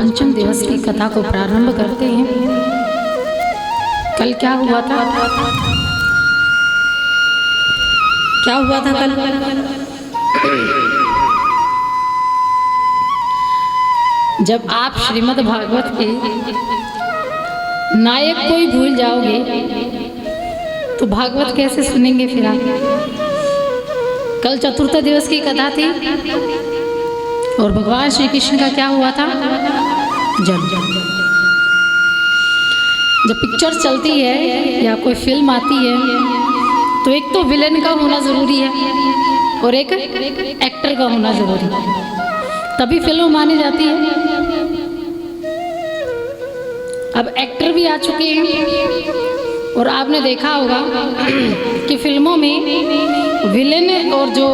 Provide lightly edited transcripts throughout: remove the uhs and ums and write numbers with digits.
पंचम दिवस की कथा को प्रारंभ करते हैं। कल क्या हुआ था? क्या हुआ था कल? जब आप श्रीमद् भागवत के नायक को ही भूल जाओगे तो भागवत कैसे सुनेंगे फिर आप? कल चतुर्थ दिवस की कथा थी और भगवान श्री कृष्ण का क्या हुआ था? जन्म। जब पिक्चर चलती है या कोई फिल्म आती है तो एक तो विलेन का होना ज़रूरी है और एक एक्टर का होना ज़रूरी है, तभी फिल्म मानी जाती है। अब एक्टर भी आ चुके हैं और आपने देखा होगा कि फिल्मों में विलेन और जो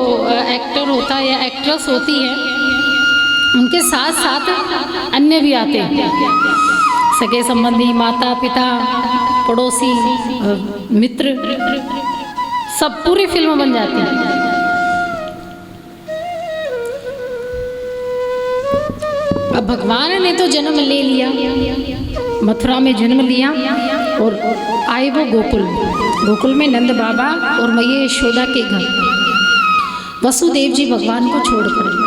एक्टर होता है या एक्ट्रेस होती है उनके साथ साथ अन्य भी आते हैं, सगे संबंधी, माता पिता, पड़ोसी, मित्र, सब पूरी फिल्म बन जाती है। अब भगवान ने तो जन्म ले लिया, मथुरा में जन्म लिया और आए वो गोकुल में नंद बाबा और मैया यशोदा के घर। वसुदेव जी भगवान को छोड़कर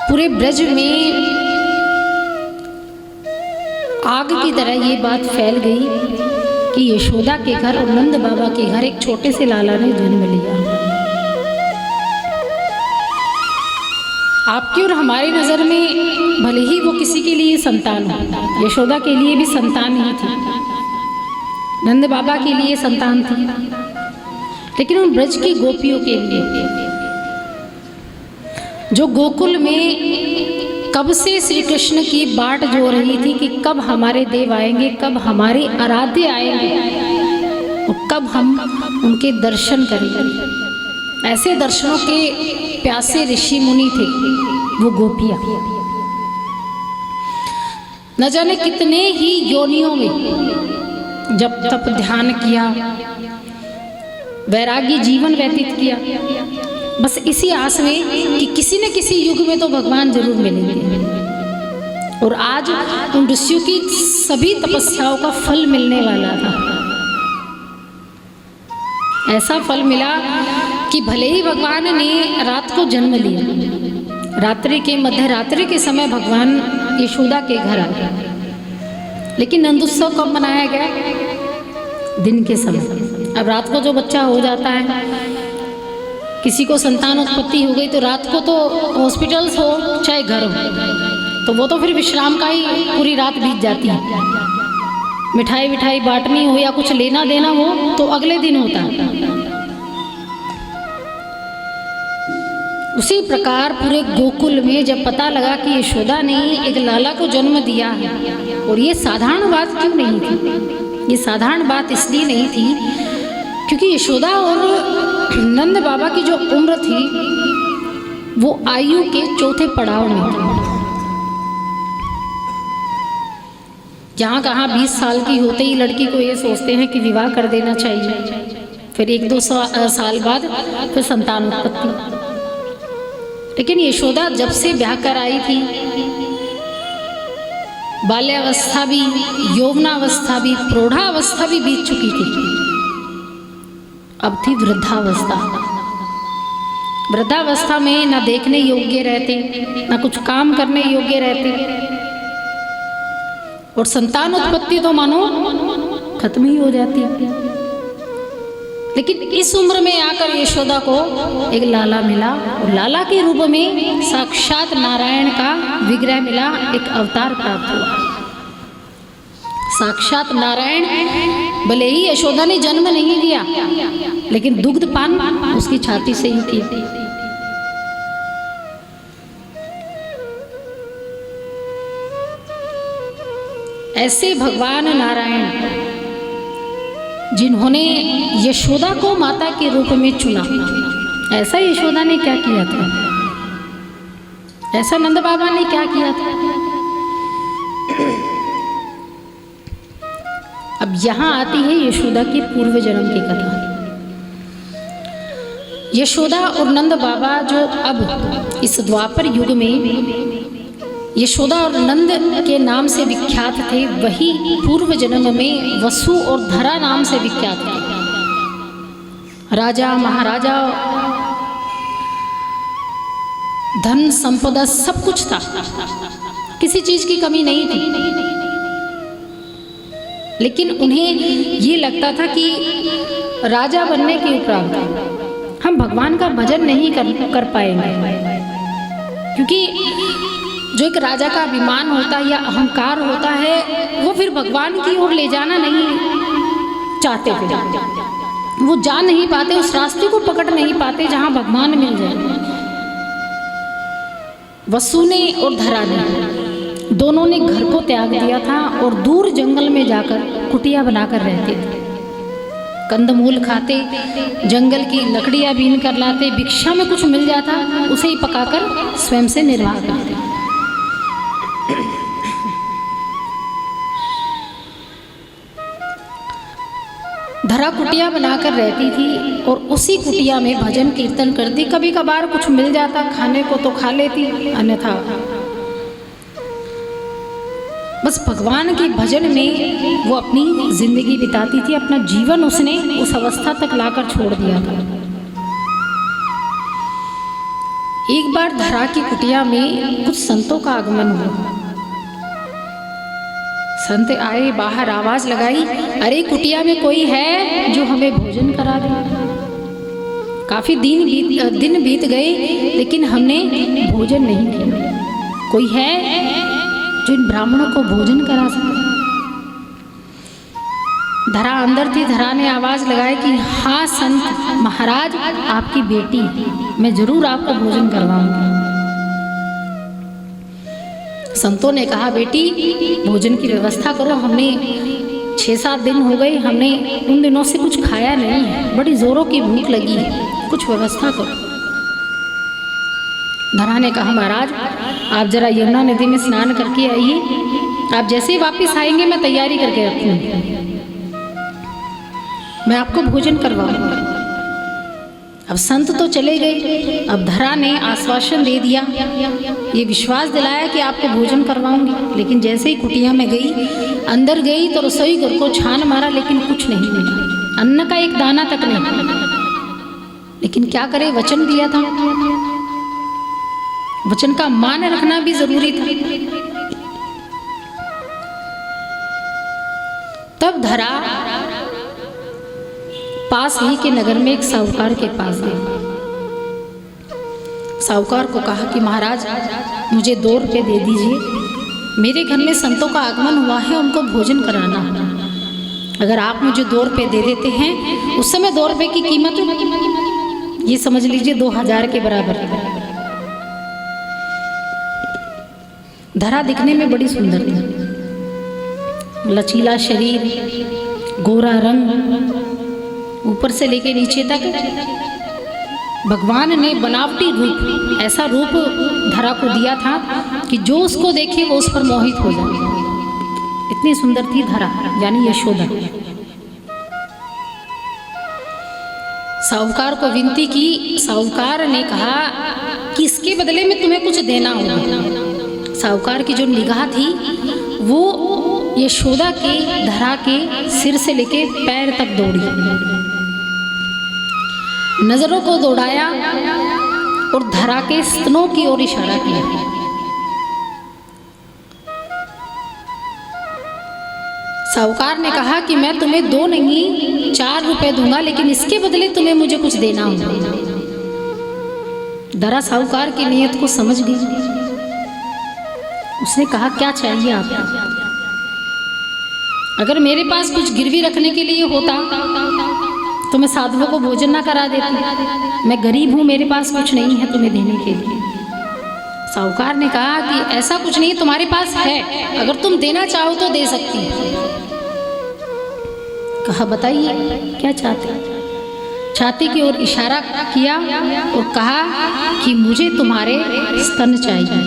पूरे ब्रज में आग की तरह ये बात फैल गई कि यशोदा के घर और नंद बाबा के घर एक छोटे से लाला ने जन्म लिया। आपकी और हमारी नज़र में भले ही वो किसी के लिए संतान हो, यशोदा के लिए भी संतान ही थी, नंद बाबा के लिए संतान थी, लेकिन उन ब्रज की गोपियों के लिए जो गोकुल में कब से श्री कृष्ण की बाट जो रही थी कि कब हमारे देव आएंगे, कब हमारे आराध्य आएंगे और कब हम उनके दर्शन करेंगे। ऐसे दर्शनों के प्यासे ऋषि मुनि थे वो गोपियाँ। न जाने कितने ही योनियों में जब तप ध्यान किया, वैरागी जीवन व्यतीत किया, बस इसी आस में कि किसी न किसी युग में तो भगवान जरूर मिलेंगे। और आज उन ऋषियों की सभी तपस्याओं का फल मिलने वाला था। ऐसा फल मिला कि भले ही भगवान ने रात को जन्म लिया, रात्रि के मध्य रात्रि के समय भगवान यशोदा के घर आए, लेकिन नंदोत्सव कब मनाया गया? दिन के समय। अब रात को जो बच्चा हो जाता है, किसी को संतान उत्पत्ति हो गई तो रात को तो हॉस्पिटल्स हो चाहे घर हो तो वो तो फिर विश्राम का ही पूरी रात बीत जाती है। मिठाई विठाई बांटनी हो या कुछ लेना देना हो तो अगले दिन होता है। उसी प्रकार पूरे गोकुल में जब पता लगा कि यशोदा ने एक लाला को जन्म दिया है, और ये साधारण बात क्यों नहीं थी? ये साधारण बात इसलिए नहीं थी क्योंकि यशोदा और नंद बाबा की जो उम्र थी वो आयु के चौथे पड़ाव में थी। जहाँ कहाँ 20 साल की होते ही लड़की को ये सोचते हैं कि विवाह कर देना चाहिए, फिर 1-2 साल बाद फिर संतान उत्पत्ति। लेकिन यशोदा जब से ब्याह कर आई थी, बाल्यावस्था भी, यौवनावस्था भी, प्रौढ़ावस्था भी बीत चुकी थी। अब थी वृद्धावस्था। वृद्धावस्था में ना देखने योग्य रहते, ना कुछ काम करने योग्य रहते, और संतान उत्पत्ति तो मानो खत्म ही हो जाती। लेकिन इस उम्र में आकर यशोदा को एक लाला मिला, और लाला के रूप में साक्षात नारायण का विग्रह मिला, एक अवतार प्राप्त हुआ। साक्षात नारायण, भले ही यशोदा ने जन्म नहीं दिया लेकिन दुग्ध पान उसकी छाती से ही किया। ऐसे भगवान नारायण जिन्होंने यशोदा को माता के रूप में चुना, ऐसा यशोदा ने क्या किया था? ऐसा नंद बाबा ने क्या किया था? अब यहाँ आती है यशोदा की पूर्व जन्म की कथा। यशोदा और नंद बाबा जो अब इस द्वापर युग में यशोदा और नंद के नाम से विख्यात थे, वही पूर्व जन्म में वसु और धरा नाम से विख्यात थे। राजा महाराजा, धन संपदा सब कुछ था, किसी चीज की कमी नहीं थी। लेकिन उन्हें ये लगता था कि राजा बनने के उपरांत हम भगवान का भजन नहीं कर पाएंगे, क्योंकि जो एक राजा का अभिमान होता है या अहंकार होता है, वो फिर भगवान की ओर ले जाना नहीं चाहते थे। वो जा नहीं पाते, उस रास्ते को पकड़ नहीं पाते जहां भगवान मिल जाए। वसु ने और धरा ने दोनों ने घर को त्याग दिया था और दूर जंगल में जाकर कुटिया बनाकर रहते थे। कंदमूल खाते, जंगल की लकड़ियां बीन कर लाते, भिक्षा में कुछ मिल जाता उसे ही पकाकर स्वयं से निर्वाह करते। धरा कुटिया बनाकर रहती थी और उसी कुटिया में भजन कीर्तन करती। कभी कभार कुछ मिल जाता खाने को तो खा लेती, अन्यथा बस भगवान के भजन में वो अपनी जिंदगी बिताती थी। अपना जीवन उसने उस अवस्था तक लाकर छोड़ दिया था। एक बार धरा की कुटिया में कुछ संतों का आगमन हुआ। संत आए, बाहर आवाज लगाई, अरे कुटिया में कोई है जो हमें भोजन करा दे। काफी दिन बीत गए लेकिन हमने भोजन नहीं किया। कोई है जो इन ब्राह्मणों को भोजन करा सके? धरा अंदर थी। धरा ने आवाज लगाई कि हाँ संत महाराज, आपकी बेटी, मैं जरूर आपको भोजन करवाऊंगी। संतों ने कहा, बेटी भोजन की व्यवस्था करो, हमने 6-7 दिन हो गए, हमने उन दिनों से कुछ खाया नहीं है, बड़ी जोरों की भूख लगी है, कुछ व्यवस्था करो। धरा ने कहा, महाराज आप जरा यमुना नदी में स्नान करके आइए, आप जैसे ही वापस आएंगे मैं तैयारी करके रखूंगी, मैं आपको भोजन करवाऊंगा। अब संत तो चले गए। अब धरा ने आश्वासन दे दिया, ये विश्वास दिलाया कि आपको भोजन करवाऊंगी। लेकिन जैसे ही कुटिया में गई, अंदर गई तो रसोई घर को छान मारा, लेकिन कुछ नहीं मिला, अन्न का एक दाना तक नहीं। लेकिन क्या करे, वचन दिया था, वचन का मान रखना भी जरूरी था। तब धरा पास ही के नगर में एक साहूकार के पास गए। साहूकार को कहा कि महाराज मुझे 2 रुपये दे दीजिए, मेरे घर में संतों का आगमन हुआ है, उनको भोजन कराना। अगर आप मुझे 2 रुपये दे देते हैं, उस समय 2 रुपये की कीमत ये समझ लीजिए 2000 के बराबर है। धरा दिखने में बड़ी सुंदर थी, लचीला शरीर, गोरा रंग, ऊपर से लेके नीचे तक भगवान ने बनावटी रूप, ऐसा रूप धरा को दिया था कि जो उसको देखे वो उस पर मोहित हो जाए। इतनी सुंदर थी धरा, यानी यशोदा। साहूकार को विनती की। साहूकार ने कहा कि इसके बदले में तुम्हें कुछ देना होगा। साहूकार की जो निगाह थी वो यशोदा के, धरा के सिर से लेके पैर तक दौड़ी, नजरों को दौड़ाया और धरा के स्तनों की ओर इशारा किया। साहूकार ने कहा कि मैं तुम्हें 2 नहीं 4 रुपए दूंगा, लेकिन इसके बदले तुम्हें मुझे कुछ देना होगा। धरा साहूकार की नीयत को समझ गई। उसने कहा, क्या चाहिए आपको? अगर मेरे पास कुछ गिरवी रखने के लिए होता तो मैं साधुओं को भोजन ना करा देती। मैं गरीब हूं, मेरे पास कुछ नहीं है तुम्हें देने के लिए। साहूकार ने कहा कि ऐसा कुछ नहीं, तुम्हारे पास है, अगर तुम देना चाहो तो दे सकती हो। कहा, बताइए क्या चाहते? छाती की ओर इशारा किया और कहा कि मुझे तुम्हारे स्तन चाहिए।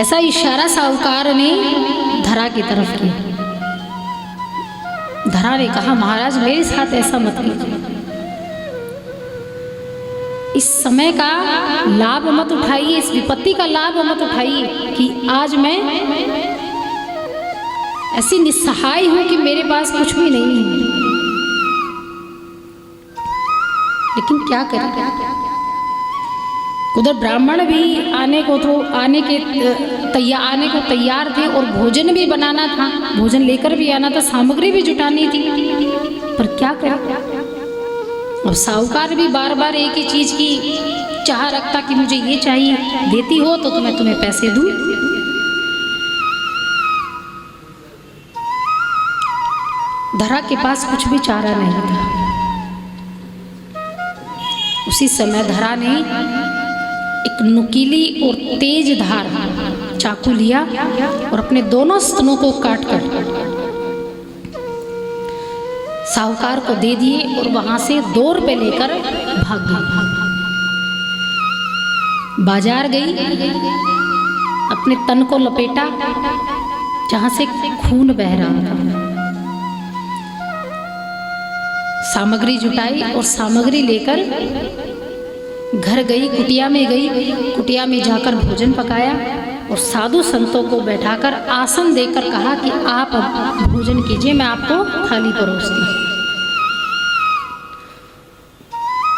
ऐसा इशारा साहूकार ने धरा की तरफ किया। धरा ने कहा महाराज मेरे साथ ऐसा मत कीजिए, इस समय का लाभ मत उठाइए, इस विपत्ति का लाभ मत उठाइए कि आज मैं ऐसी निस्सहाय हूं कि मेरे पास कुछ भी नहीं है। लेकिन क्या करें, उधर ब्राह्मण भी आने को तैयार थे और भोजन भी बनाना था, भोजन लेकर भी आना था, सामग्री भी जुटानी थी, पर क्या करें। अब साहूकार भी बार बार एक ही चीज की चाह रखता कि मुझे ये चाहिए, देती हो तो मैं तुम्हें पैसे दूं। धरा के पास कुछ भी चारा नहीं था। उसी समय धरा ने एक नुकीली और तेज धार चाकू लिया और अपने दोनों स्तनों को काट कर साहूकार को दे दिए और वहां से 2 रुपए लेकर भाग गई। बाजार गई, अपने तन को लपेटा जहां से खून बह रहा था, सामग्री जुटाई और सामग्री लेकर घर गई, कुटिया में गई, कुटिया में जाकर भोजन पकाया और साधु संतों को बैठाकर आसन देकर कहा कि आप अब भोजन कीजिए, मैं आपको थाली परोसती हूँ।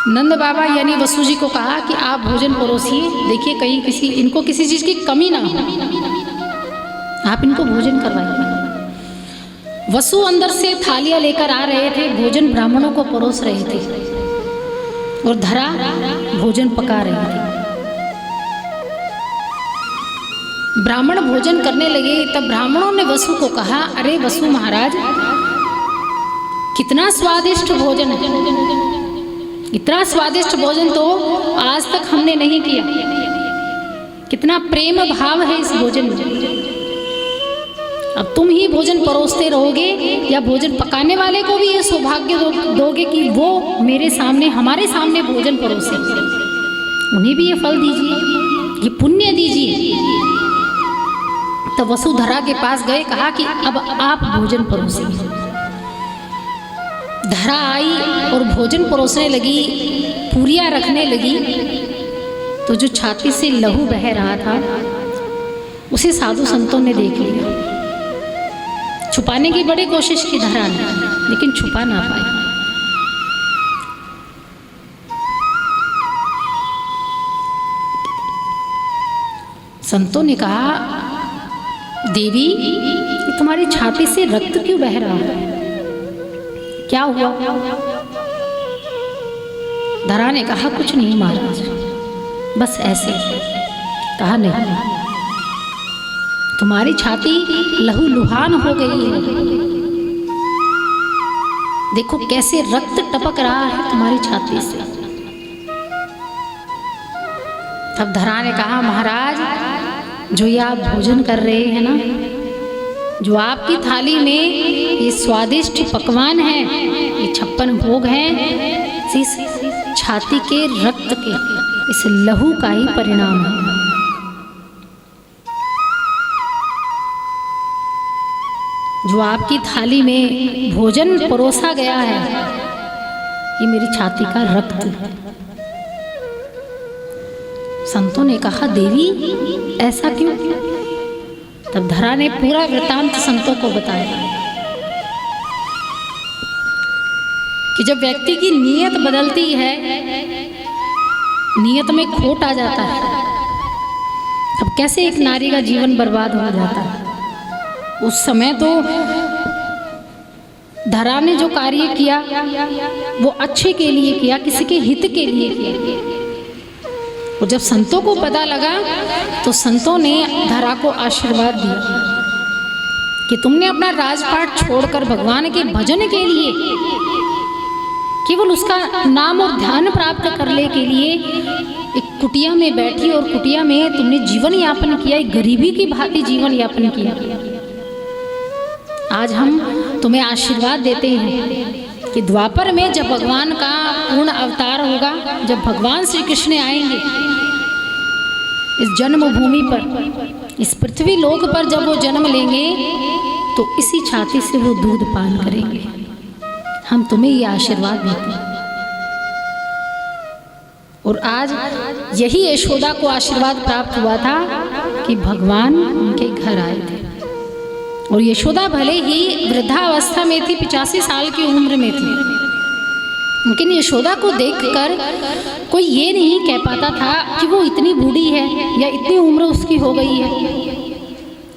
नंद बाबा यानी वसु जी को कहा कि आप भोजन परोसिए, देखिए कहीं इनको किसी चीज की कमी ना हो, आप इनको भोजन करवाइए। वसु अंदर से थालियां लेकर आ रहे थे, भोजन ब्राह्मणों को परोस रहे थे और धरा भोजन पका रही थी। ब्राह्मण भोजन करने लगे, तब ब्राह्मणों ने वसु को कहा, अरे वसु महाराज कितना स्वादिष्ट भोजन है, इतना स्वादिष्ट भोजन तो आज तक हमने नहीं किया, कितना प्रेम भाव है इस भोजन में। अब तुम ही भोजन परोसते रहोगे या भोजन पकाने वाले को भी ये सौभाग्य दोगे कि वो मेरे सामने, हमारे सामने भोजन परोसे, उन्हें भी ये फल दीजिए, ये पुण्य दीजिए। तब वसुधरा के पास गए, कहा कि अब आप भोजन परोसिए। धरा आई और भोजन परोसने लगी, पूरियां रखने लगी, तो जो छाती से लहू बह रहा था उसे साधु संतों ने देख लिया। छुपाने की बड़ी कोशिश की धरा ने, लेकिन छुपा ना पाई। संतों ने कहा, देवी ये तुम्हारी छाती से रक्त क्यों बह रहा है, क्या हुआ? धरा ने कहा, कुछ नहीं महाराज, बस ऐसे। कहा, नहीं, तुम्हारी छाती लहूलुहान हो गई है, देखो कैसे रक्त टपक रहा है तुम्हारी छाती से। तब धरा ने कहा, महाराज जो ये आप भोजन कर रहे हैं ना, जो आपकी थाली में ये स्वादिष्ट पकवान है, ये 56 भोग हैं, इस छाती के रक्त के, इस लहू का ही परिणाम है। जो आपकी थाली में भोजन परोसा गया है, ये मेरी छाती का रक्त है। संतों ने कहा, देवी ऐसा क्यों? तब धरा ने पूरा वृतांत संतों को बताया कि जब व्यक्ति की नीयत बदलती है, नीयत में खोट आ जाता है, तब कैसे एक नारी का जीवन बर्बाद हो जाता है। उस समय तो धरा ने जो कार्य किया वो अच्छे के लिए किया, किसी के हित के लिए किया। और जब संतों को पता लगा तो संतों ने धरा को आशीर्वाद दिया कि तुमने अपना राजपाट छोड़कर भगवान के भजन के लिए, केवल उसका नाम और ध्यान प्राप्त करने के लिए एक कुटिया में बैठी और कुटिया में तुमने जीवन यापन किया, एक गरीबी की भांति जीवन यापन किया। आज हम तुम्हें आशीर्वाद देते हैं कि द्वापर में जब भगवान का पूर्ण अवतार होगा, जब भगवान श्री कृष्ण आएंगे इस जन्मभूमि पर, इस पृथ्वी लोक पर जब वो जन्म लेंगे, तो इसी छाती से वो दूध पान करेंगे। हम तुम्हें ये आशीर्वाद देते हैं। और आज यही यशोदा को आशीर्वाद प्राप्त हुआ था कि भगवान उनके घर आए थे। और यशोदा भले ही वृद्धावस्था में थी, 85 साल की उम्र में थी, लेकिन यशोदा को देखकर कोई ये नहीं कह पाता था कि वो इतनी बूढ़ी है या इतनी उम्र उसकी हो गई है।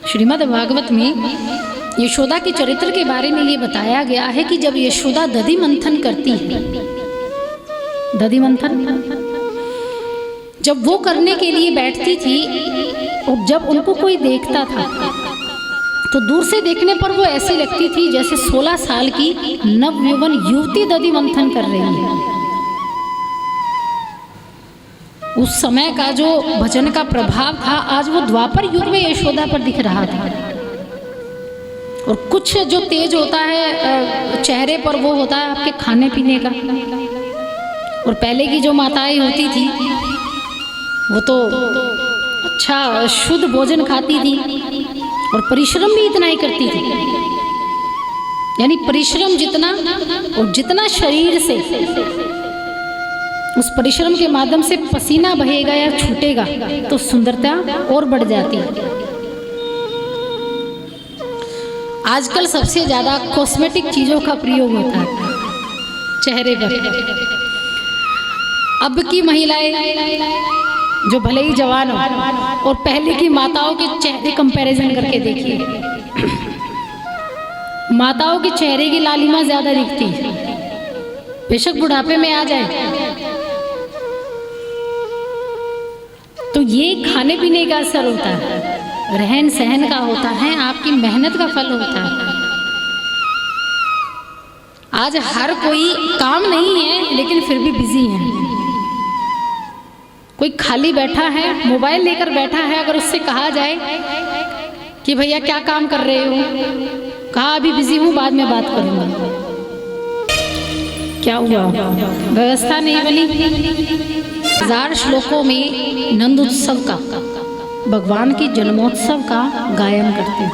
श्रीमद् भागवत में यशोदा के चरित्र के बारे में ये बताया गया है कि जब यशोदा दधि मंथन करती है, दधि मंथन जब वो करने के लिए बैठती थी, और जब उनको कोई देखता था तो दूर से देखने पर वो ऐसी लगती थी जैसे 16 साल की नवयौवन युवती दधि मंथन कर रही है। उस समय का जो भजन का प्रभाव था आज वो द्वापर युग में यशोदा पर दिख रहा था। और कुछ जो तेज होता है चेहरे पर वो होता है आपके खाने पीने का। और पहले की जो माताएं होती थी वो तो अच्छा शुद्ध भोजन खाती थी और परिश्रम भी इतना ही करती थी, यानी परिश्रम जितना और जितना शरीर से उस परिश्रम के माध्यम से पसीना बहेगा या छूटेगा तो सुंदरता और बढ़ जाती है। आजकल सबसे ज्यादा कॉस्मेटिक चीजों का प्रयोग होता है चेहरे पर। अब की महिलाएं जो भले ही जवान हो और पहले की माताओं के चेहरे कंपैरिजन करके देखिए, माताओं के चेहरे की लालिमा ज्यादा दिखती है, बेशक बुढ़ापे में आ जाए। तो ये खाने पीने का असर होता है, रहन सहन का होता है, आपकी मेहनत का फल होता है। आज हर कोई काम नहीं है लेकिन फिर भी बिजी है। कोई खाली बैठा है, मोबाइल लेकर बैठा है, अगर उससे कहा जाए कि भैया क्या काम कर रहे हो, कहा अभी बिजी हूं, बाद में बात करूंगा। क्या हुआ? व्यवस्था नहीं बनी। 1000 श्लोकों में नंद उत्सव का, भगवान की जन्मोत्सव का गायन करते हैं।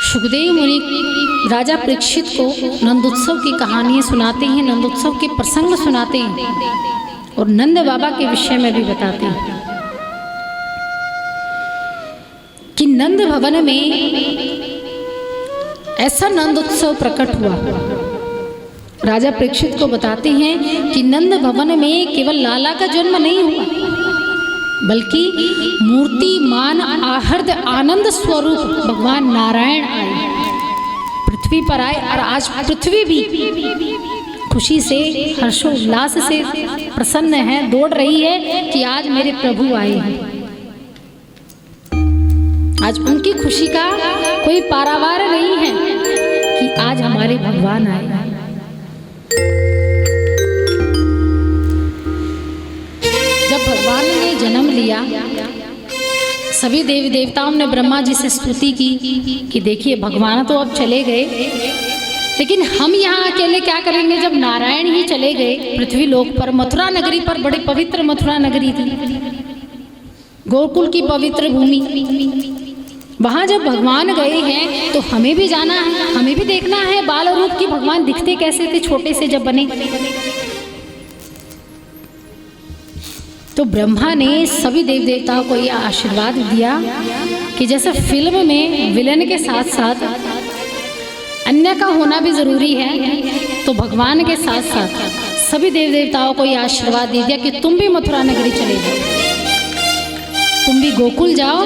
सुखदेव मुनि राजा परीक्षित को नंदोत्सव की कहानियां सुनाते हैं, नंदोत्सव के प्रसंग सुनाते हैं और नंद बाबा के विषय में भी बताते हैं कि नंद भवन में ऐसा नंद उत्सव प्रकट हुआ। राजा परीक्षित को बताते हैं कि नंद भवन में केवल लाला का जन्म नहीं हुआ बल्कि मूर्तिमान आहर्द आनंद स्वरूप भगवान नारायण आए, पृथ्वी पर आए। और आज पृथ्वी भी खुशी से हर्षोल्लास से प्रसन्न है, दौड़ रही है कि आज मेरे प्रभु आए हैं। आज उनकी खुशी का कोई पारावार नहीं है कि आज हमारे भगवान आए। जब भगवान ने जन्म लिया, सभी देवी देवताओं ने ब्रह्मा जी से स्तुति की कि देखिए भगवान तो अब चले गए, लेकिन हम यहाँ अकेले क्या करेंगे जब नारायण ही चले गए पृथ्वी लोक पर। मथुरा नगरी पर, बड़ी पवित्र मथुरा नगरी थी, गोकुल की पवित्र भूमि, वहाँ जब भगवान गए हैं तो हमें भी जाना है, हमें भी देखना है बाल रूप की भगवान दिखते कैसे थे छोटे से जब बने। तो ब्रह्मा ने सभी देव देवताओं को यह आशीर्वाद दिया कि जैसे फिल्म में विलन के साथ साथ अन्य का होना भी जरूरी है, तो भगवान के साथ साथ सभी देव देवताओं को यह आशीर्वाद दे दिया कि तुम भी मथुरा नगरी चले जाओ, तुम भी गोकुल जाओ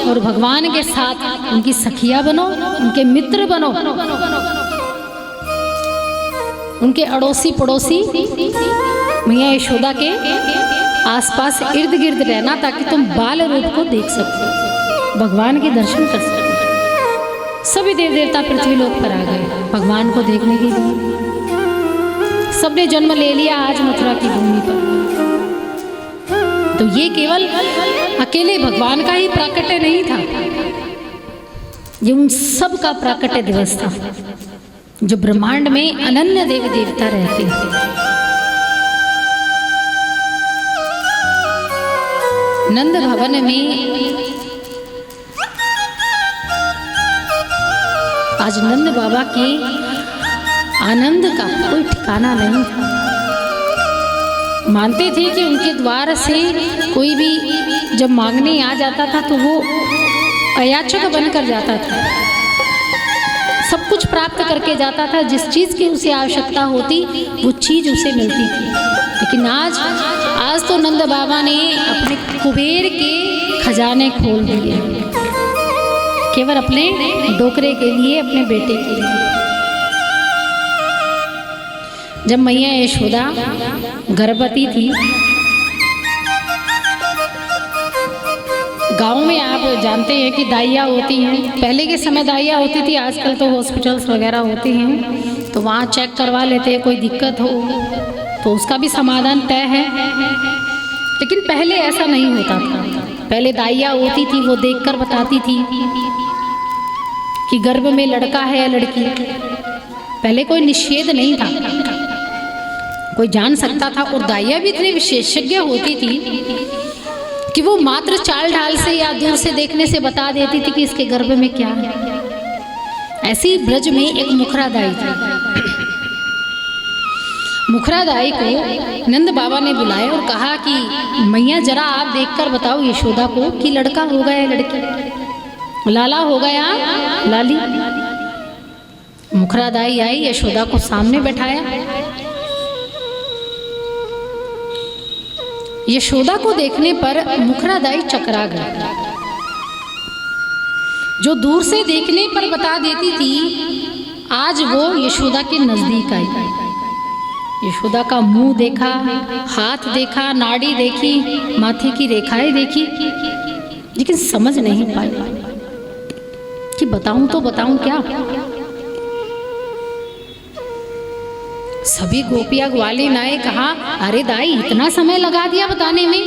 और भगवान के साथ उनकी सखिया बनो, उनके मित्र बनो, उनके अड़ोसी पड़ोसी मैया यशोदा के आसपास इर्द गिर्द रहना, ताकि तुम बाल रूप को देख सको, भगवान के दर्शन कर सको। सभी देव देवता पृथ्वी लोक पर आ गए भगवान को देखने के लिए। सबने जन्म ले लिया आज मथुरा की भूमि पर। तो ये केवल अकेले भगवान का ही प्राकट्य नहीं था, ये उन सब का प्राकट्य दिवस था जो ब्रह्मांड में अनन्य देवी देवता रहते हैं। नंद भवन में आज नंद बाबा के आनंद का कोई ठिकाना नहीं था। मानते थे कि उनके द्वार से कोई भी जब मांगने आ जाता था तो वो अयाचक बनकर जाता था, सब कुछ प्राप्त करके जाता था, जिस चीज़ की उसे आवश्यकता होती वो चीज़ उसे मिलती थी। लेकिन आज तो नंद बाबा ने अपने कुबेर के खजाने खोल दिए, केवल अपने डोकरे के लिए, अपने बेटे के लिए। जब मैया यशोदा गर्भवती थी, गांव में आप जानते हैं कि दाइया होती हैं। पहले के समय दाइया होती थी, आजकल तो हॉस्पिटल्स वगैरह होते हैं, तो वहाँ चेक करवा लेते हैं, कोई दिक्कत हो तो उसका भी समाधान तय है। लेकिन पहले ऐसा नहीं होता था। पहले दाइया होती थी, वो देखकर बताती थी कि गर्भ में लड़का है या लड़की। पहले कोई निषेध नहीं था, कोई जान सकता था। और दाइया भी इतनी विशेषज्ञ होती थी कि वो मात्र चाल ढाल से या दूर से देखने से बता देती थी कि इसके गर्भ में क्या है। ऐसी ब्रज में एक मुखरादाई थी। मुखरादाई को नंद बाबा ने बुलाया और कहा कि मैया जरा आप देखकर बताओ यशोदा को कि लड़का होगा या लड़की, लाला होगा या लाली। मुखरादाई आई, यशोदा को सामने बैठाया। यशोदा को देखने पर मुखरादाई चकरा गई। जो दूर से देखने पर बता देती थी, आज वो यशोदा के नजदीक आई। यशोदा का मुंह देखा, हाथ देखा, नाड़ी देखी, माथे की रेखाएं देखी, लेकिन समझ नहीं पाई कि बताऊं तो बताऊं क्या। सभी गोपिया ग्वाली नाए कहा, अरे दाई इतना समय लगा दिया बताने में,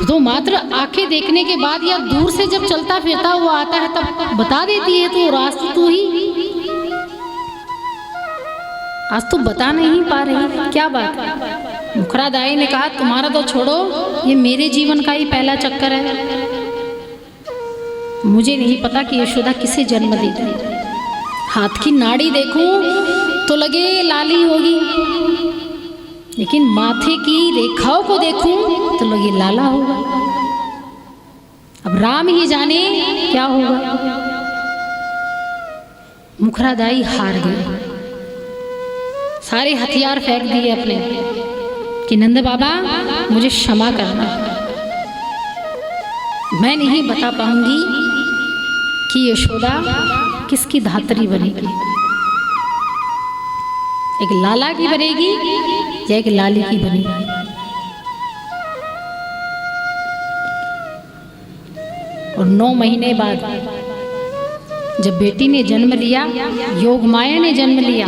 तो मात्र आंखें देखने के बाद या दूर से जब चलता फिरता हुआ आता है तब बता देती है, तो रास्ता तू ही आज तो बता नहीं पा रही, क्या बात है। मुखरादाई ने कहा, तुम्हारा तो छोड़ो, ये मेरे जीवन का ही पहला चक्कर है। मुझे नहीं पता कि यशोदा किसे जन्म देती। हाथ की नाड़ी देखूं तो लगे लाली होगी, लेकिन माथे की रेखाओं को देखूं तो लगे लाला होगा। अब राम ही जाने क्या होगा। मुखरादाई हार गई, सारे हथियार फेंक दिए अपने कि नंद बाबा मुझे क्षमा करना, मैं नहीं बता पाऊंगी कि यशोदा किसकी धात्री बनेगी, एक लाला की बनेगी या एक लाली की बनेगी। और 9 महीने बाद जब बेटी ने जन्म लिया, योगमाया ने जन्म लिया,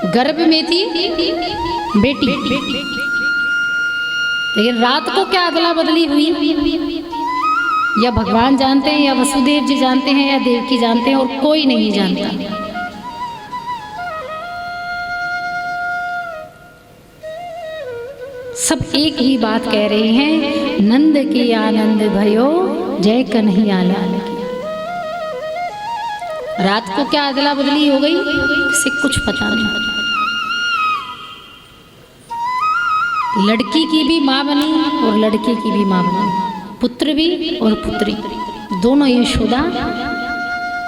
गर्भ में थी बेटी, लेकिन रात को क्या अदला बदली हुई या भगवान जानते हैं, या वसुदेव जी जानते हैं, या देवकी जानते हैं, और कोई नहीं जानता। सब एक ही बात कह रहे हैं, नंद के आनंद भयो जय कन्हैया लाल की। रात को क्या अदला बदली हो गई, किसी कुछ पता नहीं। लड़की की भी माँ बनी और लड़के की भी माँ बनी, पुत्र भी और पुत्री, दोनों यशोदा